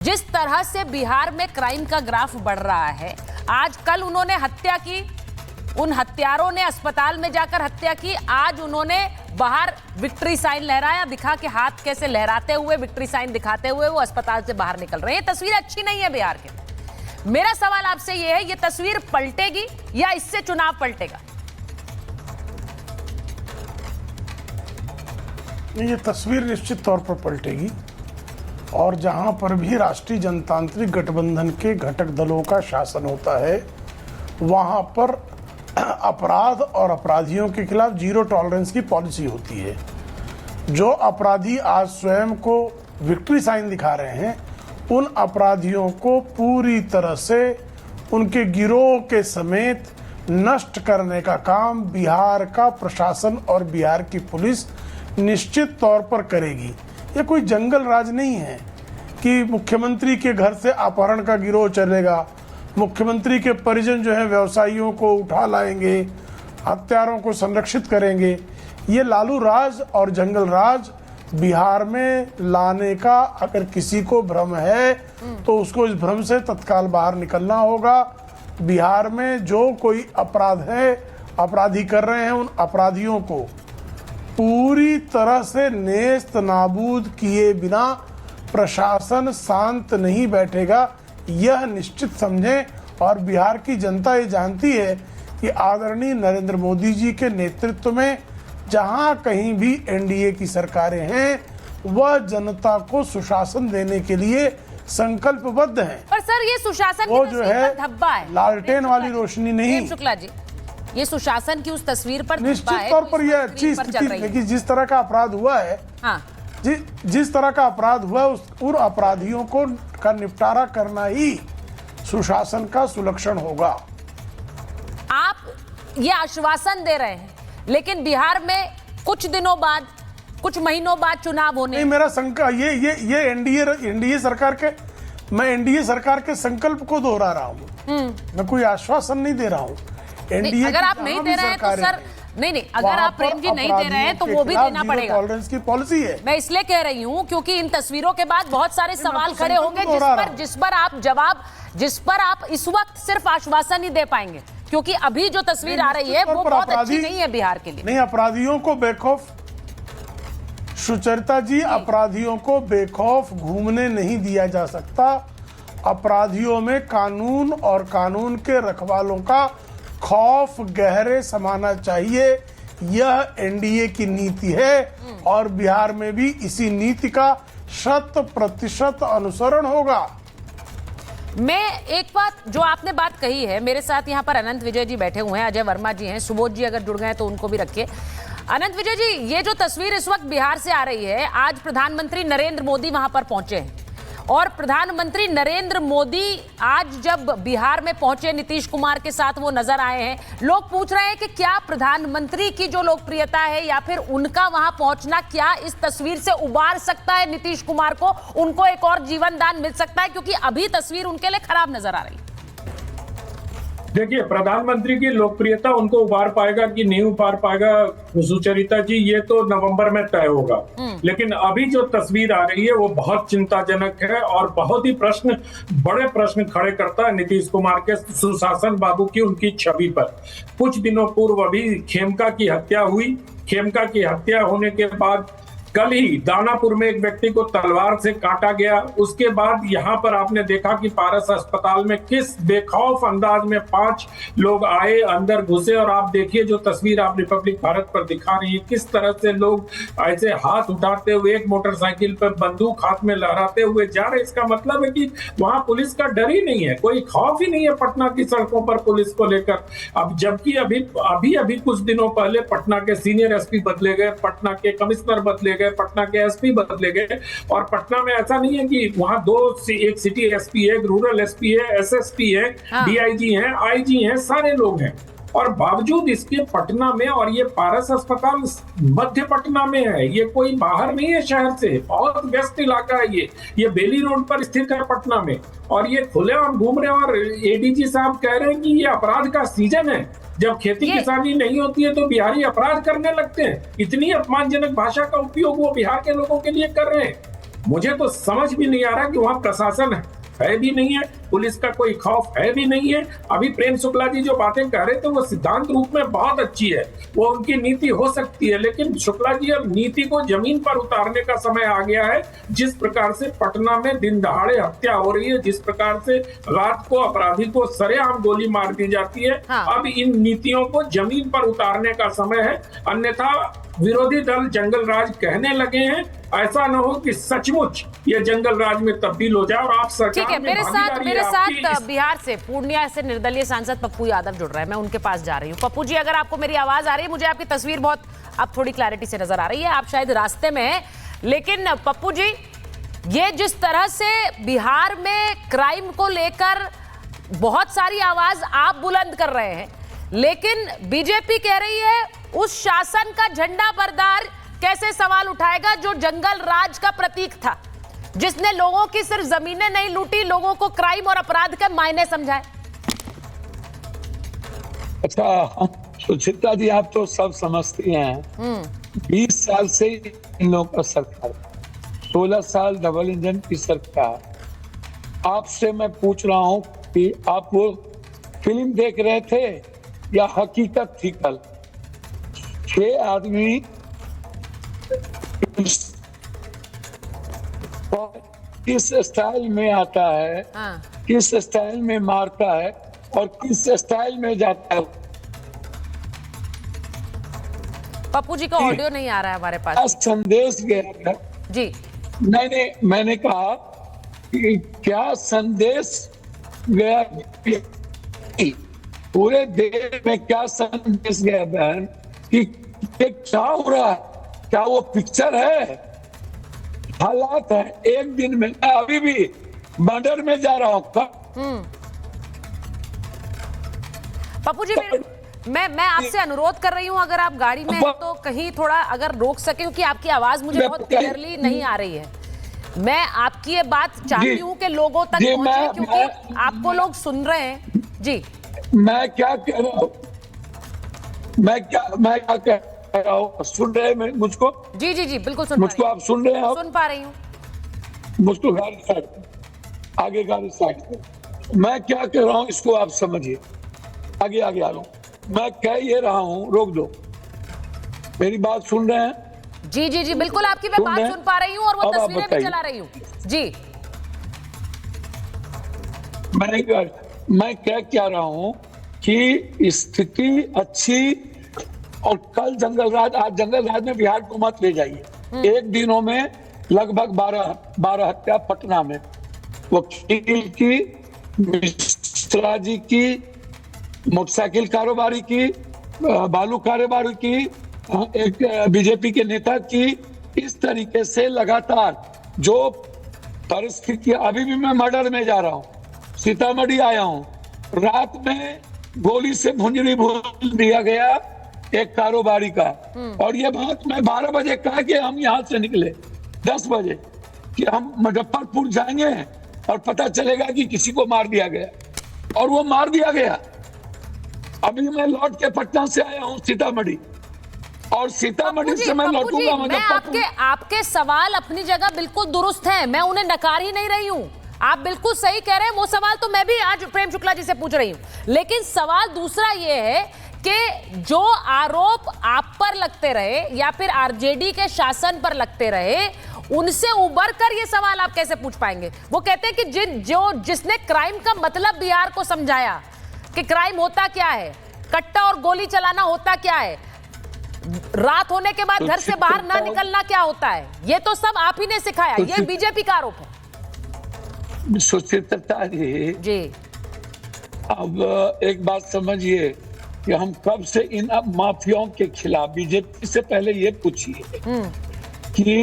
जिस तरह से बिहार में क्राइम का ग्राफ बढ़ रहा है, आज कल उन्होंने हत्या की, उन हत्यारों ने अस्पताल में जाकर हत्या की, आज उन्होंने बाहर विक्ट्री साइन लहराया, दिखा कि हाथ कैसे लहराते हुए विक्ट्री साइन दिखाते हुए वो अस्पताल से बाहर निकल रहे हैं। ये तस्वीर अच्छी नहीं है बिहार की। मेरा सवाल आपसे ये है, ये तस्वीर पलटेगी या इससे चुनाव पलटेगा? ये तस्वीर निश्चित तौर पर पलटेगी और जहां पर भी राष्ट्रीय जनतांत्रिक गठबंधन के घटक दलों का शासन होता है, वहां पर अपराध और अपराधियों के खिलाफ जीरो टॉलरेंस की पॉलिसी होती है। जो अपराधी आज स्वयं को विक्ट्री साइन दिखा रहे हैं, उन अपराधियों को पूरी तरह से उनके गिरोह के समेत नष्ट करने का काम बिहार का प्रशासन और बिहार की पुलिस निश्चित तौर पर करेगी। ये कोई जंगल राज नहीं है कि मुख्यमंत्री के घर से अपहरण का गिरोह चलेगा, मुख्यमंत्री के परिजन जो है व्यवसायियों को उठा लाएंगे, हत्यारों को संरक्षित करेंगे। ये लालू राज और जंगल राज बिहार में लाने का अगर किसी को भ्रम है तो उसको इस भ्रम से तत्काल बाहर निकलना होगा। बिहार में जो कोई अपराध है, अपराधी कर रहे हैं, उन अपराधियों को पूरी तरह से नेस्त नाबूद किए बिना प्रशासन शांत नहीं बैठेगा, यह निश्चित समझें। और बिहार की जनता ये जानती है कि आदरणीय नरेंद्र मोदी जी के नेतृत्व में जहां कहीं भी एनडीए की सरकारें हैं, वह जनता को सुशासन देने के लिए संकल्पबद्ध हैं। पर सर, ये सुशासन वो की जो है धब्बा है, लालटेन वाली रोशनी नहीं। शुक्ला जी, ये सुशासन की उस तस्वीर पर निश्चित तौर पर यह अच्छी स्थिति, लेकिन जिस तरह का अपराध हुआ है, हाँ, जिस तरह का अपराध हुआ उन अपराधियों को का निपटारा करना ही सुशासन का सुलक्षण होगा। आप ये आश्वासन दे रहे हैं, लेकिन बिहार में कुछ दिनों बाद, कुछ महीनों बाद चुनाव होने। नहीं, मेरा संकल्प ये एनडीए सरकार के, मैं एनडीए सरकार के संकल्प को दोहरा रहा हूँ, मैं कोई आश्वासन नहीं दे रहा हूँ। एनडीए अगर आप नहीं दे रहे हैं तो सर, नहीं, अगर आप प्रेम जी नहीं दे रहे हैं तो वो भी देना पड़ेगा। टॉलरेंस की पॉलिसी है। मैं इसलिए कह रही हूँ क्योंकि इन तस्वीरों के बाद बहुत सारे सवाल खड़े होंगे जिस पर आप इस वक्त सिर्फ आश्वासन ही दे पाएंगे, क्योंकि अभी जो तस्वीर आ रही है वो बहुत अच्छी नहीं है बिहार के लिए। नहीं, अपराधियों को बेखौफ, सुचरिता जी, अपराधियों को बेखौफ घूमने नहीं दिया जा सकता। अपराधियों में कानून और कानून के रखवालों का खौफ गहरे समाना चाहिए। यह एनडीए की नीति है और बिहार में भी इसी नीति का 100% अनुसरण होगा। मैं एक बात, जो आपने बात कही है, मेरे साथ यहाँ पर अनंत विजय जी बैठे हुए हैं, अजय वर्मा जी हैं, सुबोध जी अगर जुड़ गए तो उनको भी रखिए। अनंत विजय जी, ये जो तस्वीर इस वक्त बिहार से आ रही है, आज प्रधानमंत्री नरेंद्र मोदी वहां पर पहुंचे हैं और प्रधानमंत्री नरेंद्र मोदी आज जब बिहार में पहुंचे, नीतीश कुमार के साथ वो नजर आए हैं। लोग पूछ रहे हैं कि क्या प्रधानमंत्री की जो लोकप्रियता है या फिर उनका वहां पहुंचना क्या इस तस्वीर से उबार सकता है नीतीश कुमार को, उनको एक और जीवन दान मिल सकता है, क्योंकि अभी तस्वीर उनके लिए खराब नजर आ रही है। देखिए, प्रधानमंत्री की लोकप्रियता उनको उबार पाएगा कि नहीं उबार पाएगा, सुचरिता जी, ये तो नवंबर में तय होगा। लेकिन अभी जो तस्वीर आ रही है वो बहुत चिंताजनक है और बहुत ही बड़े प्रश्न खड़े करता है नीतीश कुमार के सुशासन बाबू की, उनकी छवि पर। कुछ दिनों पूर्व अभी खेमका की हत्या हुई। खेमका की हत्या होने के बाद कल ही दानापुर में एक व्यक्ति को तलवार से काटा गया। उसके बाद यहाँ पर आपने देखा कि पारस अस्पताल में किस बेखौफ अंदाज में 5 लोग आए, अंदर घुसे, और आप देखिए जो तस्वीर आप रिपब्लिक भारत पर दिखा रही है, किस तरह से लोग ऐसे हाथ उठाते हुए, एक मोटरसाइकिल पर बंदूक हाथ में लहराते हुए जा रहे। इसका मतलब है कि वहां पुलिस का डर ही नहीं है, कोई खौफ ही नहीं है पटना की सड़कों पर पुलिस को लेकर। अब जबकि अभी कुछ दिनों पहले पटना के सीनियर एसपी बदले गए, पटना के कमिश्नर बदले गए, पटना के एसपी बदले गए, और पटना में ऐसा नहीं है कि वहां एक सिटी एसपी है, रूरल एसपी है, एसएसपी है, डीआईजी हैं, आईजी हैं, सारे लोग हैं। और बावजूद इसके पटना में, और ये पारस अस्पताल मध्य पटना में है, ये कोई बाहर नहीं है शहर से, बहुत व्यस्त इलाका है ये बेली रोड पर स्थित है पटना में, और ये खुलेआम घूम रहे हैं। और एडीजी साहब कह रहे हैं कि ये अपराध का सीजन है। जब खेती किसानी नहीं होती है तो बिहारी अपराध करने लगते हैं। इतनी अपमानजनक भाषा का उपयोग वो बिहार के लोगों के लिए कर रहे हैं। मुझे तो समझ भी नहीं आ रहा कि वहां प्रशासन है भी नहीं है, पुलिस का कोई खौफ है भी नहीं है। अभी प्रेम शुक्ला जी जो बातें कह रहे थे वो सिद्धांत रूप में बहुत अच्छी है, वो उनकी नीति हो सकती है, लेकिन शुक्ला जी अब नीति को जमीन पर उतारने का समय आ गया है। जिस प्रकार से पटना में दिन दहाड़े हत्या हो रही है, जिस प्रकार से रात को अपराधी को सरेआम गोली मार दी जाती है, अब इन नीतियों को जमीन पर उतारने का समय है। अन्यथा विरोधी दल जंगल राज कहने लगे हैं, ऐसा न हो कि सचमुच ये जंगल राज में तब्दील हो जाए और आप सरकार ठीक है। में मेरे भागीदारी साथ बिहार से पूर्णिया से निर्दलीय सांसद पप्पू यादव जुड़ रहे हैं, मैं उनके पास जा रही हूँ। पप्पू जी, अगर आपको मेरी आवाज आ रही है, मुझे आपकी तस्वीर बहुत अब थोड़ी क्लैरिटी से नजर आ रही है, आप शायद रास्ते में हैं, लेकिन पप्पू जी, ये जिस तरह से बिहार में क्राइम को लेकर बहुत सारी आवाज आप बुलंद कर रहे हैं, लेकिन बीजेपी कह रही है उस शासन का झंडा बरदार कैसे सवाल उठाएगा जो जंगल राज का प्रतीक था, जिसने लोगों की सिर्फ जमीनें नहीं लूटी, लोगों को क्राइम और अपराध के मायने समझाए। अच्छा सुचित्रा जी, आप तो सब समझती हैं। 20 साल से इन लोगों का सरकार, 16 साल डबल इंजन की सरकार। आपसे मैं पूछ रहा हूं कि आप वो फिल्म देख रहे थे या हकीकत थी? कल 6 आदमी किस स्टाइल में आता है, किस स्टाइल में मारता है और किस स्टाइल में जाता है। पप्पू जी का ऑडियो नहीं आ रहा है हमारे पास। संदेश गया था जी। मैंने कहा कि क्या संदेश गया, पूरे देश में क्या संदेश गया बहन कि क्या हो रहा है? क्या वो पिक्चर है? हालात है। एक दिन में मैं अभी भी मर्डर में जा रहा हूँ। पप्पू जी, मैं आपसे अनुरोध कर रही हूँ, अगर आप गाड़ी में हैं तो कहीं थोड़ा अगर रोक सके, क्योंकि आपकी आवाज मुझे बहुत क्लियरली नहीं आ रही है। मैं आपकी ये बात चाहती हूँ कि लोगों तक पहुंचे, क्योंकि आपको लोग सुन रहे हैं। जी, मैं क्या कह रहा हूँ, मैं क्या कह रहा हूँ, सुन रहे हैं मुझको? जी जी जी, बिल्कुल सुन मुझको आप सुन रहे हैं? सुन पा रही हूँ। मुझको गाड़ी साइड, आगे गाड़ी साइड। मैं क्या कह रहा हूँ इसको आप समझिए। आगे आ रहा हूँ, मैं कह ये रहा हूँ, रोक दो। मेरी बात सुन रहे हैं? जी जी जी, बिल्कुल आपकी मैं बात सुन पा रही हूँ और वो तस्वीरें भी चला रही हूँ। जी, मैं क्या रहा हूँ कि स्थिति अच्छी, और कल जंगल राज, आज जंगल राज में बिहार को मत ले जाइए। एक दिनों में लगभग 12 हत्या पटना में, वकील की, मिश्रा जी की, मोटरसाइकिल कारोबारी की, बालू कारोबारी की, एक बीजेपी के नेता की। इस तरीके से लगातार जो परिस्थिति, अभी भी मैं मर्डर में जा रहा हूँ, सीतामढ़ी आया हूँ, रात में गोली से भुंजरी भून दिया गया एक कारोबारी का। और ये बात मैं 12 बजे कहा कि हम यहाँ से निकले 10 बजे कि हम मुजफ्फरपुर जाएंगे और पता चलेगा कि किसी को मार दिया गया, और वो मार दिया गया। अभी मैं लौट के पटना से आया हूँ सीतामढ़ी, और सीतामढ़ी से मैं लौटूंगा मुजफ्फरपुर। आपके सवाल अपनी जगह बिल्कुल दुरुस्त हैं, मैं उन्हें नकार ही नहीं रही हूँ, आप बिल्कुल सही कह रहे हैं। वो सवाल तो मैं भी आज प्रेम शुक्ला जी से पूछ रही हूँ, लेकिन सवाल दूसरा ये है कि जो आरोप आप पर लगते रहे या फिर आरजेडी के शासन पर लगते रहे, उनसे उबर कर ये सवाल आप कैसे पूछ पाएंगे? वो कहते हैं कि जिसने क्राइम का मतलब बिहार को समझाया कि क्राइम होता क्या है, कट्टा और गोली चलाना होता क्या है, रात होने के बाद घर से बाहर ना निकलना क्या होता है, ये तो सब आप ही ने सिखाया। ये बीजेपी का आरोप है। सुचित्रा जी, अब एक बात समझिए कि हम कब से इन माफियाओं के खिलाफ, बीजेपी से पहले ये पूछिए कि